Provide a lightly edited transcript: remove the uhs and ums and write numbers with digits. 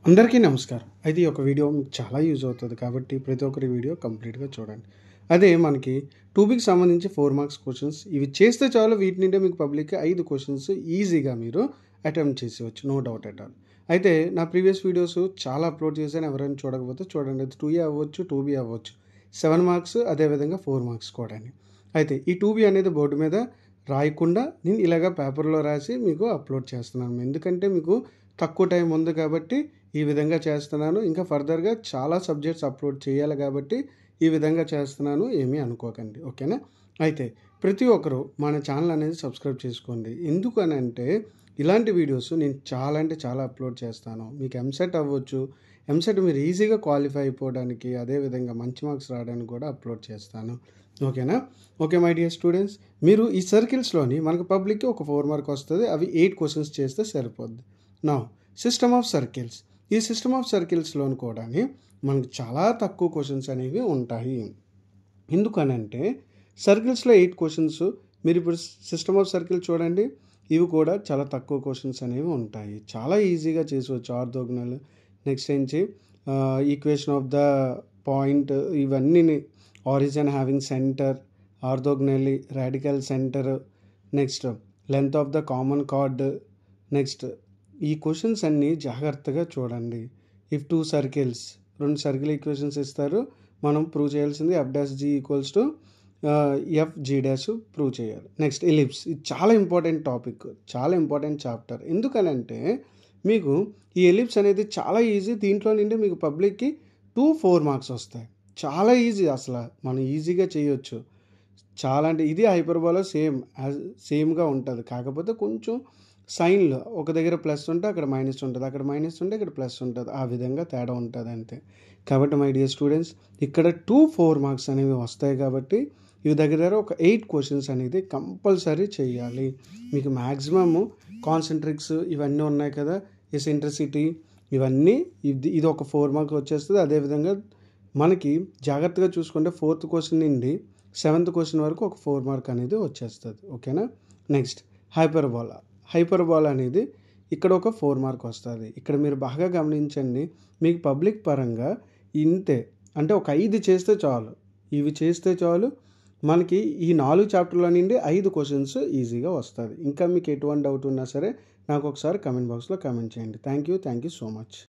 అందరికీ నమస్కారం. అయితే ఈ యొక్క వీడియో మీకు చాలా యూజ్ అవుతుంది కాబట్టి ప్రతి ఒక్కరి వీడియో కంప్లీట్‌గా చూడండి. అదే మనకి 2Bకి సంబంధించి 4 మార్క్స్ క్వెషన్స్ ఇవి చేస్తే చాలు వీటి నుండే మీకు పబ్లిక్‌కి 5 క్వెషన్స్ ఈజీగా మీరు అటెంప్ట్ చేసేయొచ్చు. No doubt at all. అయితే నా ప్రీవియస్ వీడియోస్ చాలా అప్‌లోడ్ చేశాను. ఎవరైనా చూడకపోతే చూడండి. అది 2A అవ్వచ్చు, 2B అవ్వచ్చు. 7 మార్క్స్ అదేవిధంగా 4 మార్క్స్ కూడాని. అయితే ఈ 2B అనేది బోర్డు మీద రాయకుండా నేను ఇలాగ పేపర్‌లో రాసి మీకు అప్‌లోడ్ చేస్తున్నాను. ఎందుకంటే మీకు తక్కువ టైం ఉంది కాబట్టి ఈ విధంగా చేస్తున్నాను. ఇంకా ఫర్దర్‌గా చాలా సబ్జెక్ట్స్ అప్‌లోడ్ చేయాలి కాబట్టి ఈ విధంగా చేస్తున్నాను. ఏమీ అనుకోకండి. ఓకేనా? అయితే ప్రతి ఒక్కరు మన ఛానల్ అనేది సబ్స్క్రైబ్ చేసుకోండి. ఎందుకనంటే ఇలాంటి వీడియోస్ నేను చాలా అంటే చాలా అప్‌లోడ్ చేస్తాను. మీకు ఎంసెట్ అవ్వచ్చు. ఎంసెట్ మీరు ఈజీగా క్వాలిఫై అయిపోవడానికి అదేవిధంగా మంచి మార్క్స్ రావడానికి కూడా అప్‌లోడ్ చేస్తాను. ఓకేనా? Okay my dear students. మీరు ఈ సర్కిల్స్‌లోని మనకు పబ్లిక్‌కి ఒక 4 మార్క్ వస్తది. అవి 8 క్వెషన్స్ చేస్తే సరిపోద్ది. Now system of circles. ఈ సిస్టమ్ ఆఫ్ సర్కిల్స్‌లోని కూడాని మనకు చాలా తక్కువ క్వెషన్స్ అనేవి ఉంటాయి. ఎందుకనంటే సర్కిల్స్‌లో 8 క్వెషన్స్ మీరిప్పుడు సిస్టమ్ ఆఫ్ సర్కిల్ చూడండి. ఇవి కూడా చాలా తక్కువ క్వెషన్స్ అనేవి ఉంటాయి. చాలా ఈజీగా చేసేయొచ్చు. ఆర్థోగోనల్ నెక్స్ట్ ఏంచి ఈక్వేషన్ ఆఫ్ ద పాయింట్ ఇవన్నీని origin having centre, orthogonally, radical centre, next length of the common chord, next ఈ క్వెషన్స్ అన్నీ జాగ్రత్తగా చూడండి. ఇఫ్ 2 సర్కిల్స్ 2 సర్కిల్ ఈక్వేషన్స్ ఇస్తారు. మనం ప్రూవ్ చేయాల్సింది F-G equals to FG' prove చేయాలి. Next ellipse. ఇది చాలా ఇంపార్టెంట్ టాపిక్. చాలా ఇంపార్టెంట్ చాప్టర్. ఎందుకనంటే మీకు ఈ ఎలిప్స్ అనేది చాలా ఈజీ. దీంట్లో నుండి మీకు పబ్లిక్‌కి 2, 4 మార్క్స్ వస్తాయి. చాలా ఈజీ అసల. మనం ఈజీగా చేయొచ్చు. చాలా అంటే ఇది హైపర్బోలా సేమ్‌గా ఉంటది. కాకపోతే కొంచెం సైన్‌లో ఒక దగ్గర ప్లస్ ఉంటే అక్కడ మైనస్ ఉంటది. అక్కడ మైనస్ ఉంటే ఇక్కడ ప్లస్ ఉంటది. ఆ విధంగా తేడా ఉంటది అంతే. కాబట్టి మై డియర్ స్టూడెంట్స్ ఇక్కడ 2, 4 మార్క్స్ అనేవి వస్తాయి కాబట్టి ఇవి దగ్గర ఒక 8 క్వెషన్స్ అనేది కంపల్సరీ చేయాలి. మీకు మాక్సిమమ్ కాన్సంట్రిక్స్ ఇవన్నీ ఉన్నాయి కదా! ఎసెంట్రిసిటీ ఇవన్నీ ఇది ఒక 4 మార్క్స్ వచ్చేస్తది. అదేవిధంగా మనకి జాగ్రత్తగా చూసుకుంటే 4th క్వెషన్ నుండి 7th క్వెషన్ వరకు ఒక 4 మార్క్ అనేది వచ్చేస్తది. ఓకేనా? నెక్స్ట్ హైపర్బోలా అనేది ఇక్కడ ఒక 4 మార్క్ వస్తది. ఇక్కడ మీరు బాగా గమనించండి. మీకు పబ్లిక్ పరంగా ఇంతే. అంటే ఒక 5 చేస్తే చాలు. ఇవి చేస్తే చాలు. మనకి ఈ 4 చాప్టర్‌ల నుండి 5 క్వెషన్స్ ఈజీగా వస్తది. ఇంకా మీకు ఎటువంటి డౌట్ ఉన్నా సరే నాకు ఒకసారి కామెంట్ బాక్స్‌లో కామెంట్ చేయండి. Thank you so much.